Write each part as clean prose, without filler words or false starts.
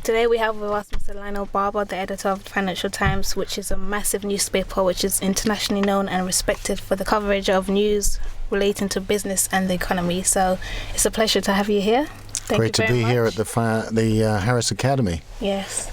Today we have with us Mr Lionel Barber, the editor of the Financial Times, which is a massive newspaper which is internationally known and respected for the coverage of news relating to business and the economy. So it's a pleasure to have you here. Great to be here at the Harris Academy. Yes.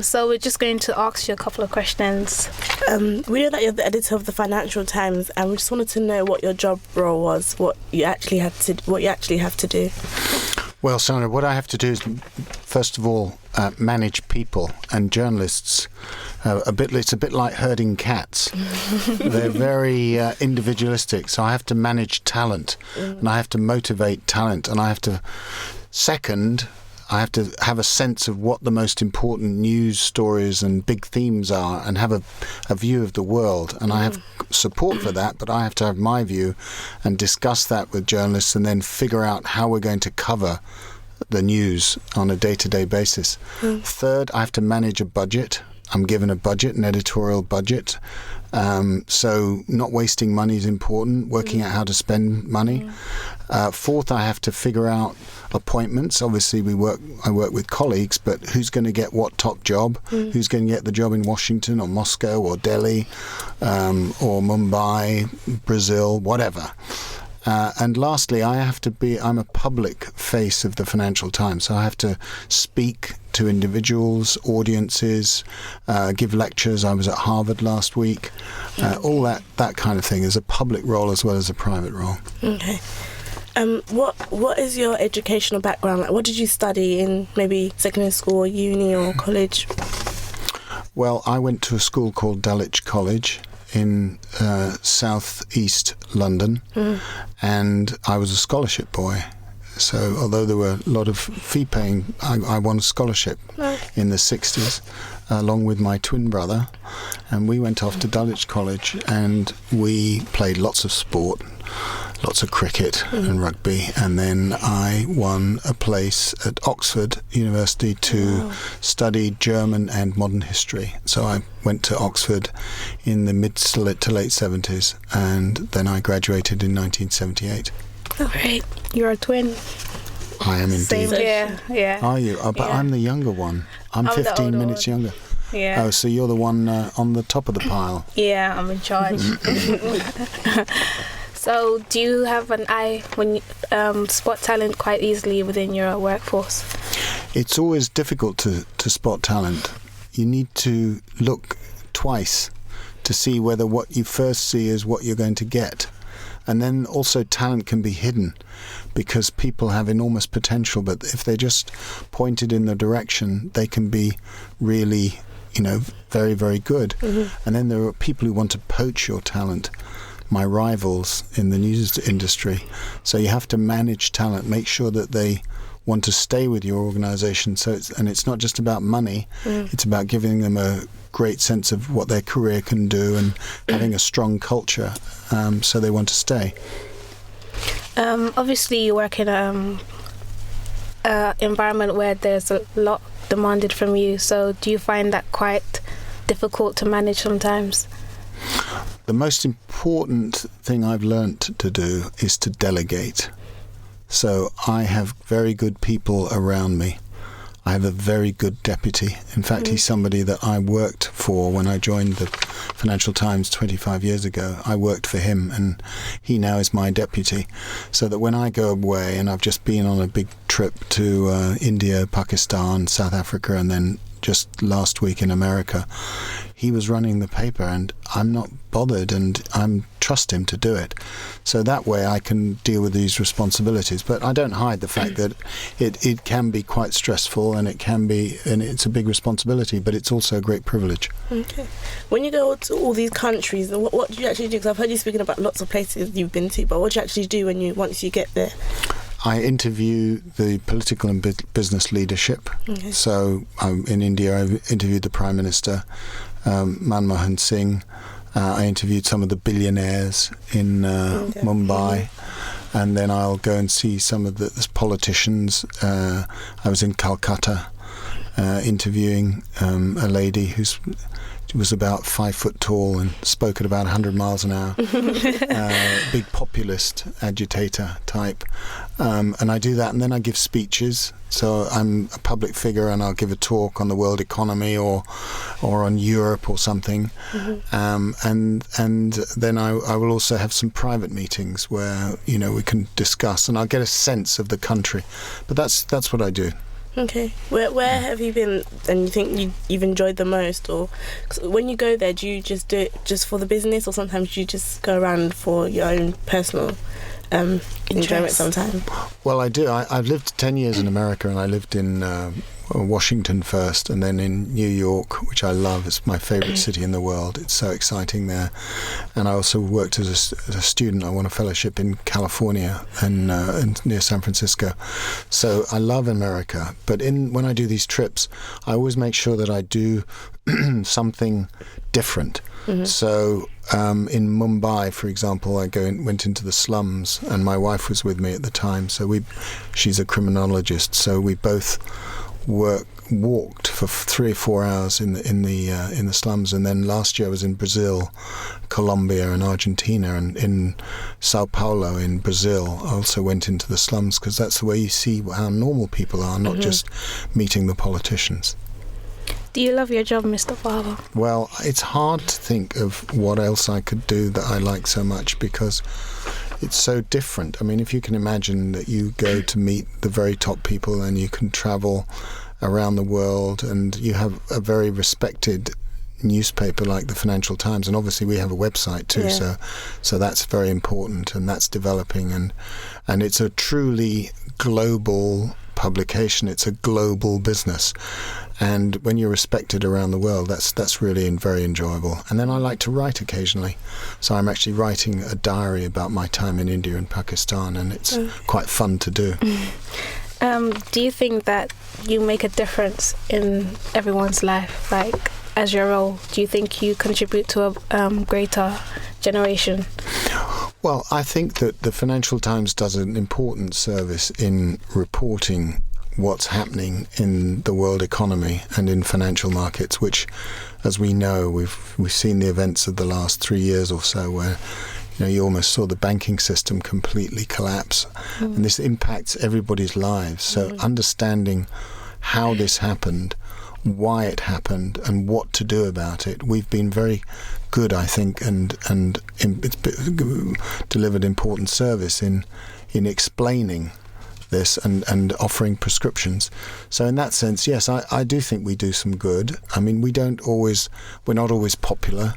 So we're just going to ask you a couple of questions. We know that you're the editor of the Financial Times, and we just wanted to know what your job role was, what you actually have to do. Well, Sandra, what I have to do is, first of all, manage people and journalists. It's a bit like herding cats. They're very individualistic, so I have to manage talent, and I have to motivate talent, and I have to have a sense of what the most important news stories and big themes are, and have a view of the world. And I have support for that, but I have to have my view and discuss that with journalists, and then figure out how we're going to cover the news on a day-to-day basis. Third, I have to manage a budget. I'm given a budget, an editorial budget. So not wasting money is important, working out how to spend money. Fourth, I have to figure out appointments. Obviously, I work with colleagues, but who's going to get what top job? Who's going to get the job in Washington or Moscow or Delhi or Mumbai, Brazil, whatever. And lastly, I'm a public face of the Financial Times, so I have to speak to individuals, audiences, give lectures. I was at Harvard last week. All that kind of thing is a public role as well as a private role. Okay. What is your educational background? Like, what did you study in maybe secondary school, or uni, or college? Well, I went to a school called Dulwich College in south-east London, and I was a scholarship boy. So although there were a lot of fee-paying, I won a scholarship in the 60s, along with my twin brother, and we went off to Dulwich College, and we played lots of sport, lots of cricket and rugby, and then I won a place at Oxford University to study German and modern history. So I went to Oxford in the mid to late 70s, and then I graduated in 1978. Oh, great. You're a twin. I am indeed. Same here, yeah. Are you? But yeah. I'm the younger one. I'm 15 minutes younger. Yeah. Oh, so you're the one on the top of the pile. Yeah, I'm in charge. So do you have an eye when you spot talent quite easily within your workforce? It's always difficult to spot talent. You need to look twice to see whether what you first see is what you're going to get. And then also talent can be hidden because people have enormous potential, but if they're just pointed in the direction, they can be really, very, very good. And then there are people who want to poach your talent, my rivals in the news industry. So you have to manage talent, make sure that they want to stay with your organization. So it's not just about money, it's about giving them a great sense of what their career can do and having a strong culture, so they want to stay. Obviously you work in an environment where there's a lot demanded from you, so do you find that quite difficult to manage sometimes? The most important thing I've learnt to do is to delegate. So I have very good people around me. I have a very good deputy. In fact, he's somebody that I worked for when I joined the Financial Times 25 years ago. I worked for him, and he now is my deputy. So that when I go away, and I've just been on a big trip to India, Pakistan, South Africa, and then just last week in America, he was running the paper, and I'm not bothered, and I trust him to do it. So that way I can deal with these responsibilities. But I don't hide the fact that it can be quite stressful, and it's a big responsibility, but it's also a great privilege. Okay. When you go to all these countries, what do you actually do? Because I've heard you speaking about lots of places you've been to, but what do you actually do once you get there? I interview the political and business leadership. Okay. So in India, I've interviewed the Prime Minister, Manmohan Singh. I interviewed some of the billionaires in Mumbai. And then I'll go and see some of the politicians. I was in Calcutta interviewing a lady who's was about 5 foot tall and spoke at about 100 miles an hour. Big populist agitator type. And I do that, and then I give speeches. So I'm a public figure, and I'll give a talk on the world economy or on Europe or something. And then I will also have some private meetings where we can discuss, and I'll get a sense of the country. But that's what I do. Okay. Where have you been and you think you've enjoyed the most? Or 'cause when you go there, do you just do it just for the business, or sometimes you just go around for your own personal enjoyment sometimes? Well, I do. I've lived 10 years in America, and I lived in Washington first, and then in New York, which I love. It's my favourite city in the world. It's so exciting there. And I also worked as a student. I won a fellowship in California and near San Francisco. So I love America. But when I do these trips, I always make sure that I do something different. So in Mumbai, for example, I went into the slums, and my wife was with me at the time. So she's a criminologist. So we both walked for 3 or 4 hours in the slums, and then last year I was in Brazil, Colombia, and Argentina, and in Sao Paulo in Brazil I also went into the slums, because that's the way you see how normal people are, not just meeting the politicians. Do you love your job, Mr. Barber? Well, it's hard to think of what else I could do that I like so much, because it's so different. I mean, if you can imagine that you go to meet the very top people, and you can travel around the world, and you have a very respected newspaper like the Financial Times, and obviously we have a website too, so that's very important, and that's developing, and it's a truly global publication. It's a global business, and when you're respected around the world, that's really very enjoyable. And then I like to write occasionally, so I'm actually writing a diary about my time in India and Pakistan, and it's quite fun to do. Do you think that you make a difference in everyone's life, like as your role? Do you think you contribute to a greater generation? Well, I think that the Financial Times does an important service in reporting what's happening in the world economy and in financial markets, which, as we know, we've seen the events of the last 3 years or so, where you almost saw the banking system completely collapse, and this impacts everybody's lives. So understanding how this happened, why it happened, and what to do about it, we've been very good, I think, and it's delivered important service in explaining this and offering prescriptions. So in that sense, yes, I do think we do some good. I mean, we're not always popular.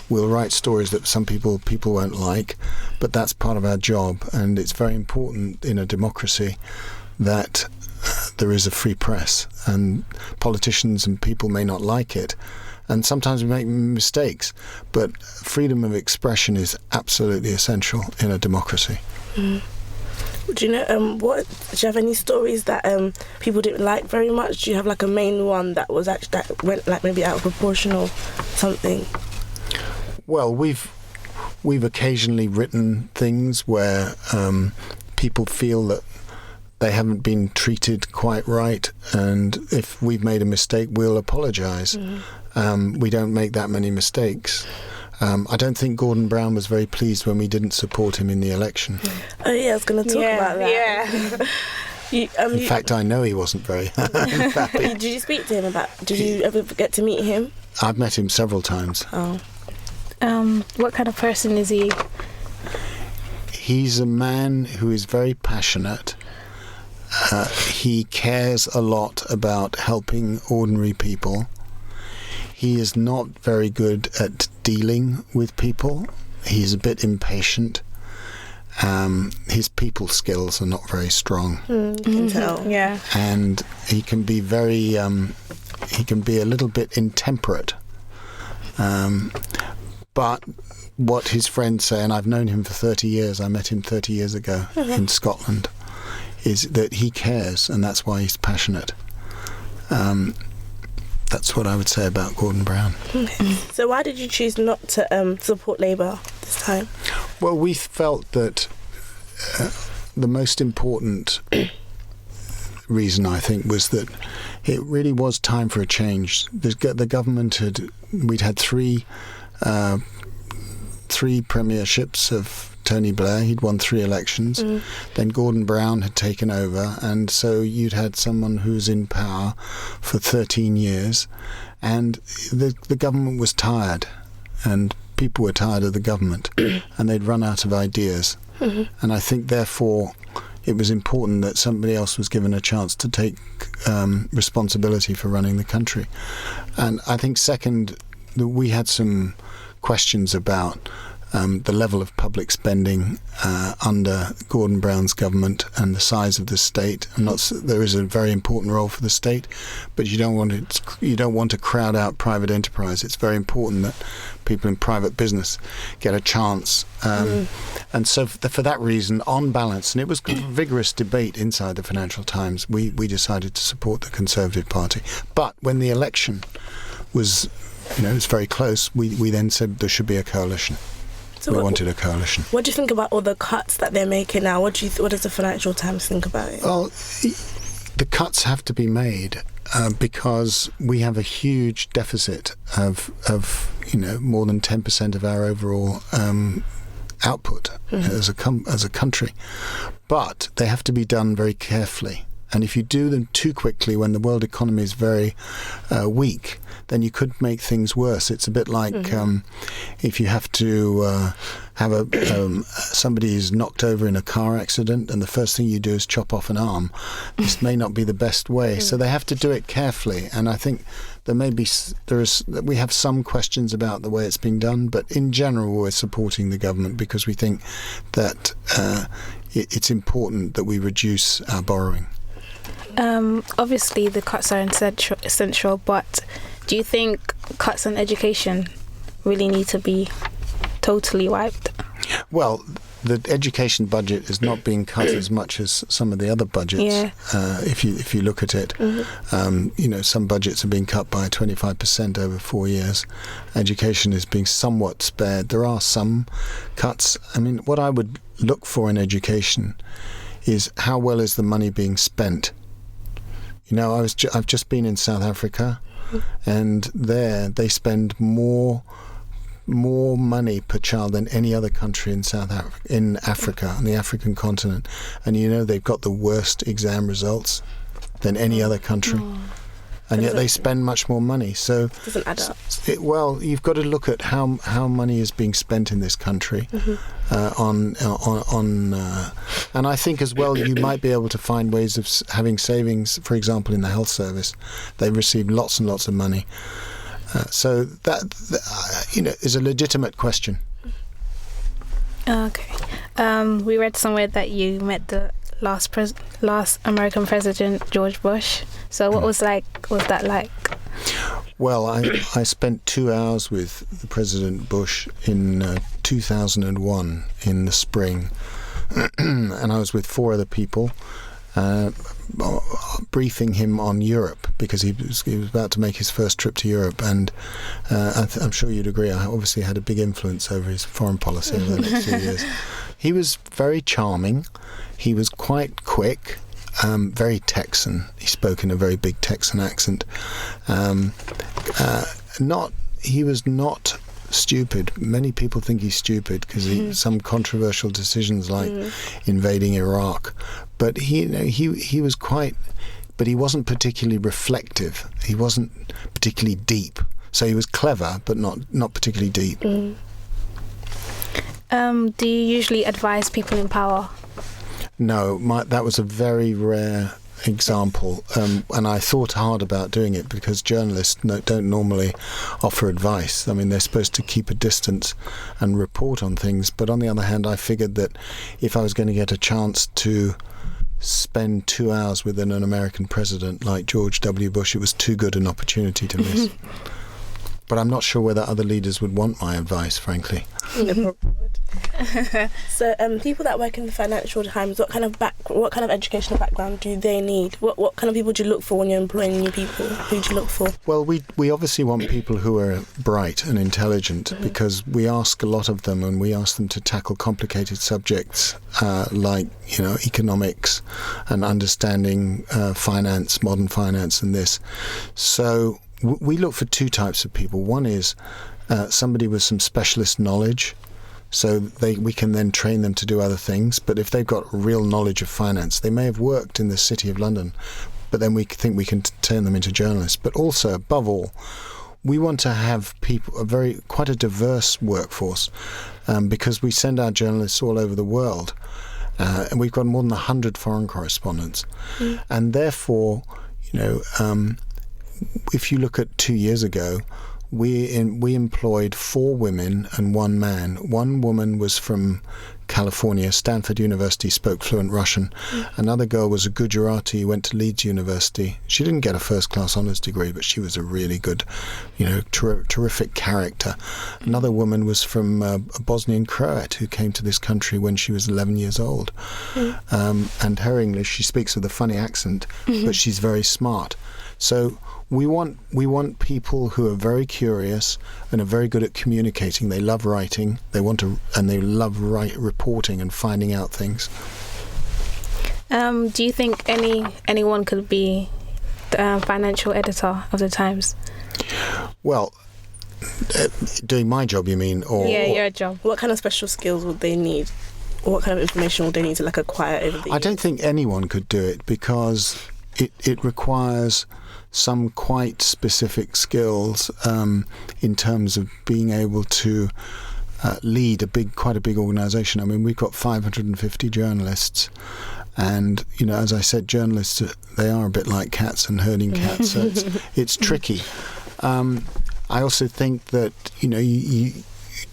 We'll write stories that some people won't like, but that's part of our job, and it's very important in a democracy that there is a free press, and politicians and people may not like it, and sometimes we make mistakes, but freedom of expression is absolutely essential in a democracy. Do you know do you have any stories that people didn't like very much? Do you have like a main one that was actually that went like maybe out of proportion or something? Well, we've occasionally written things where people feel that they haven't been treated quite right, and if we've made a mistake, we'll apologise. We don't make that many mistakes. I don't think Gordon Brown was very pleased when we didn't support him in the election. Oh yeah, I was going to talk about that. In fact, I know he wasn't very happy. Did you speak to him did you ever get to meet him? I've met him several times. Oh. What kind of person is he? He's a man who is very passionate. He cares a lot about helping ordinary people. He is not very good at dealing with people. He's a bit impatient. His people skills are not very strong. You can tell. Yeah. And he can be very, he can be a little bit intemperate. But what his friends say, and I've known him for 30 years, I met him 30 years ago in Scotland, is that he cares, and that's why he's passionate. That's what I would say about Gordon Brown. So why did you choose not to support Labour this time? Well, we felt that the most important reason, I think, was that it really was time for a change. The government we'd had three premierships of Tony Blair. He'd won 3 elections. Then Gordon Brown had taken over, and so you'd had someone who's in power for 13 years, and the government was tired, and people were tired of the government, and they'd run out of ideas. And I think, therefore, it was important that somebody else was given a chance to take responsibility for running the country. And I think, second, that we had some questions about the level of public spending under Gordon Brown's government and the size of the state. There is a very important role for the state, but you don't want to crowd out private enterprise. It's very important that people in private business get a chance. And so for that reason, on balance, and it was a vigorous debate inside the Financial Times, we decided to support the Conservative Party. But when the election was, it was very close, we then said there should be a coalition. So we wanted a coalition. What do you think about all the cuts that they're making now? What does the Financial Times think about it? Well, the cuts have to be made because we have a huge deficit of more than 10% of our overall output as a country. But they have to be done very carefully. And if you do them too quickly when the world economy is very weak, then you could make things worse. It's a bit like if you have to have somebody who's knocked over in a car accident, and the first thing you do is chop off an arm. This may not be the best way. So they have to do it carefully. And I think we have some questions about the way it's being done, but in general we're supporting the government because we think that it's important that we reduce our borrowing. Obviously the cuts are essential, but do you think cuts on education really need to be totally wiped? Well, the education budget is not being cut as much as some of the other budgets. Yeah. If you look at it, some budgets are being cut by 25% over 4 years. Education is being somewhat spared. There are some cuts. I mean, what I would look for in education is how well is the money being spent. I've just been in South Africa, and there they spend more money per child than any other country in Africa, on the African continent. And they've got the worst exam results than any other country. And yet they spend much more money. So it doesn't add up. You've got to look at how money is being spent in this country and I think as well you might be able to find ways of having savings. For example, in the health service, they receive lots and lots of money. So that is a legitimate question. Okay. We read somewhere that you met the last American president, George Bush. So what was that like? Well, I spent 2 hours with the President Bush in 2001 in the spring, and I was with 4 other people, briefing him on Europe because he was about to make his first trip to Europe, and I'm sure you'd agree I obviously had a big influence over his foreign policy over the next few years. He was very charming. He was quite quick. Very Texan. He spoke in a very big Texan accent. He was not stupid. Many people think he's stupid because some controversial decisions like invading Iraq. But he was quite. But he wasn't particularly reflective. He wasn't particularly deep. So he was clever, but not particularly deep. Do you usually advise people in power? No, that was a very rare example, and I thought hard about doing it because journalists don't normally offer advice. I mean, they're supposed to keep a distance and report on things, but on the other hand, I figured that if I was going to get a chance to spend 2 hours with an American president like George W. Bush, it was too good an opportunity to miss. But I'm not sure whether other leaders would want my advice, frankly. No problem. So, people that work in the Financial Times, what kind of educational background do they need? What kind of people do you look for when you're employing new people? Who do you look for? Well, we obviously want people who are bright and intelligent, because we ask a lot of them, and we ask them to tackle complicated subjects like economics and understanding finance, modern finance, and this. So we look for two types of people. One is somebody with some specialist knowledge, so we can then train them to do other things. But if they've got real knowledge of finance, they may have worked in the City of London, but then we think we can turn them into journalists. But also, above all, we want to have people, quite a diverse workforce, because we send our journalists all over the world, and we've got more than 100 foreign correspondents. And therefore, if you look at 2 years ago, we employed 4 women and 1 man. 1 woman was from California, Stanford University, spoke fluent Russian. Another girl was a Gujarati, went to Leeds University. She didn't get a first-class honours degree, but she was a really good, terrific character. Another woman was from a Bosnian Croat who came to this country when she was 11 years old. And her English, she speaks with a funny accent, but she's very smart. So we want people who are very curious and are very good at communicating. They love writing. They love reporting and finding out things. Do you think anyone could be the financial editor of the Times? Well, doing my job, you mean? Your job. What kind of special skills would they need? Or what kind of information would they need to acquire over the years? I don't think anyone could do it, because it requires some quite specific skills in terms of being able to lead quite a big organisation. I mean, we've got 550 journalists, and as I said, journalists, they are a bit like cats and herding cats, so it's tricky. I also think that you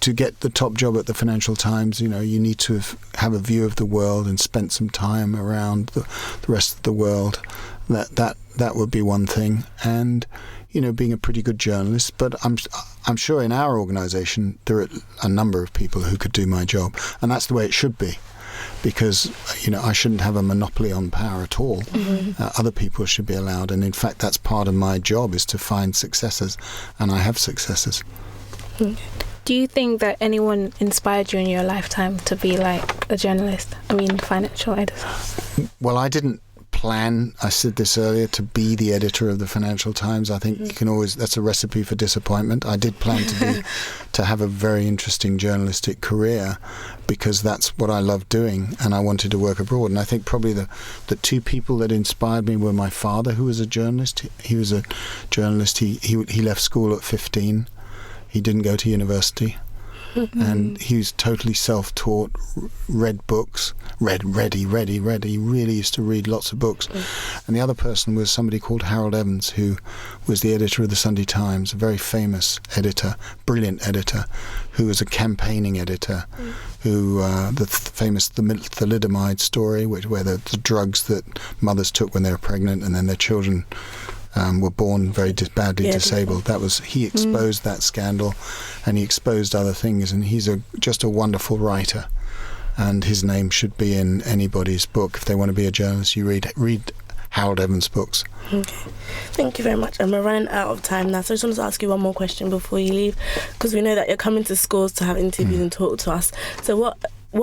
to get the top job at the Financial Times, you need to have a view of the world and spent some time around the rest of the world. That would be one thing, and being a pretty good journalist. But I'm sure in our organisation there are a number of people who could do my job, and that's the way it should be, because I shouldn't have a monopoly on power at all. Other people should be allowed, and in fact that's part of my job, is to find successors, and I have successors. Do you think that anyone inspired you in your lifetime to be like a journalist? I mean, financial editor. Well, I didn't plan, I said this earlier, to be the editor of the Financial Times. I think you can always, that's a recipe for disappointment. I did plan to have a very interesting journalistic career, because that's what I love doing, and I wanted to work abroad. And I think probably the 2 people that inspired me were my father, who was a journalist. He was a journalist. He left school at 15. He didn't go to university, and he was totally self-taught, read books, read. He really used to read lots of books. And the other person was somebody called Harold Evans, who was the editor of the Sunday Times, a very famous editor, brilliant editor, who was a campaigning editor, who the famous thalidomide story, where the drugs that mothers took when they were pregnant, and then their children were born very badly disabled. He exposed that scandal, and he exposed other things, and he's just a wonderful writer, and his name should be in anybody's book. If they want to be a journalist, you read Harold Evans' books. Okay, thank you very much. And we're running out of time now, so I just wanted to ask you one more question before you leave, because we know that you're coming to schools to have interviews and talk to us. So what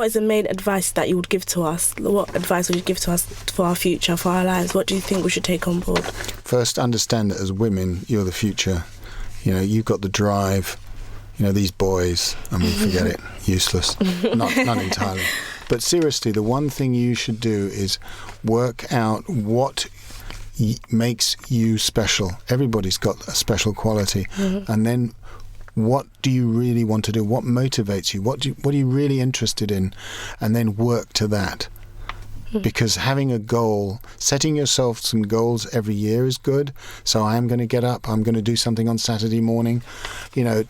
is the main advice that you would give to us? What advice would you give to us for our future, for our lives? What do you think we should take on board? First, understand that as women, you're the future. You've got the drive. These boys, forget it, useless. Not entirely. But seriously, the one thing you should do is work out what makes you special. Everybody's got a special quality. And then what do you really want to do? What motivates you? What are you really interested in? And then work to that. Because having a goal, setting yourself some goals every year is good. So I am going to get up, I'm going to do something on Saturday morning,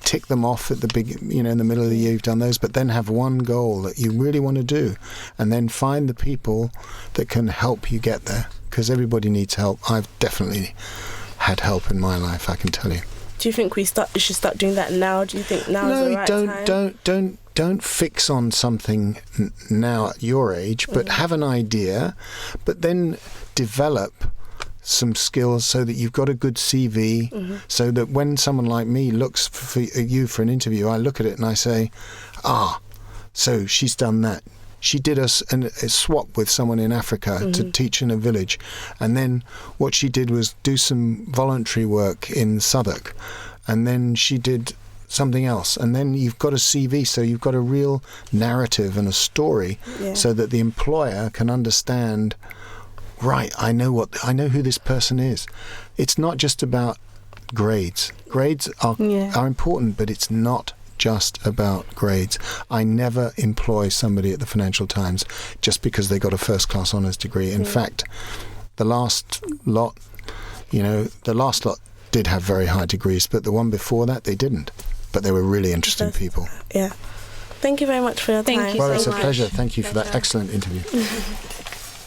tick them off at the in the middle of the year, you've done those, but then have one goal that you really want to do, and then find the people that can help you get there, because everybody needs help. I've definitely had help in my life, I can tell you. Do you think we should start doing that now? Do you think now is the right time? Don't fix on something now at your age, but have an idea, but then develop some skills so that you've got a good CV, so that when someone like me looks at you for an interview, I look at it and I say, so she's done that. She did a swap with someone in Africa to teach in a village, and then what she did was do some voluntary work in Southwark, and then she did something else, and then you've got a CV, so you've got a real narrative and a story, so that the employer can understand, right, I know who this person is. It's not just about grades. Grades are important, but it's not just about grades. I never employ somebody at the Financial Times just because they got a first-class honours degree. In fact, the last lot did have very high degrees, but the one before that, they didn't. But they were really interesting people. Yeah. Thank you very much for your time. Thank you Well, so it's a much. pleasure. Thank you for that excellent interview.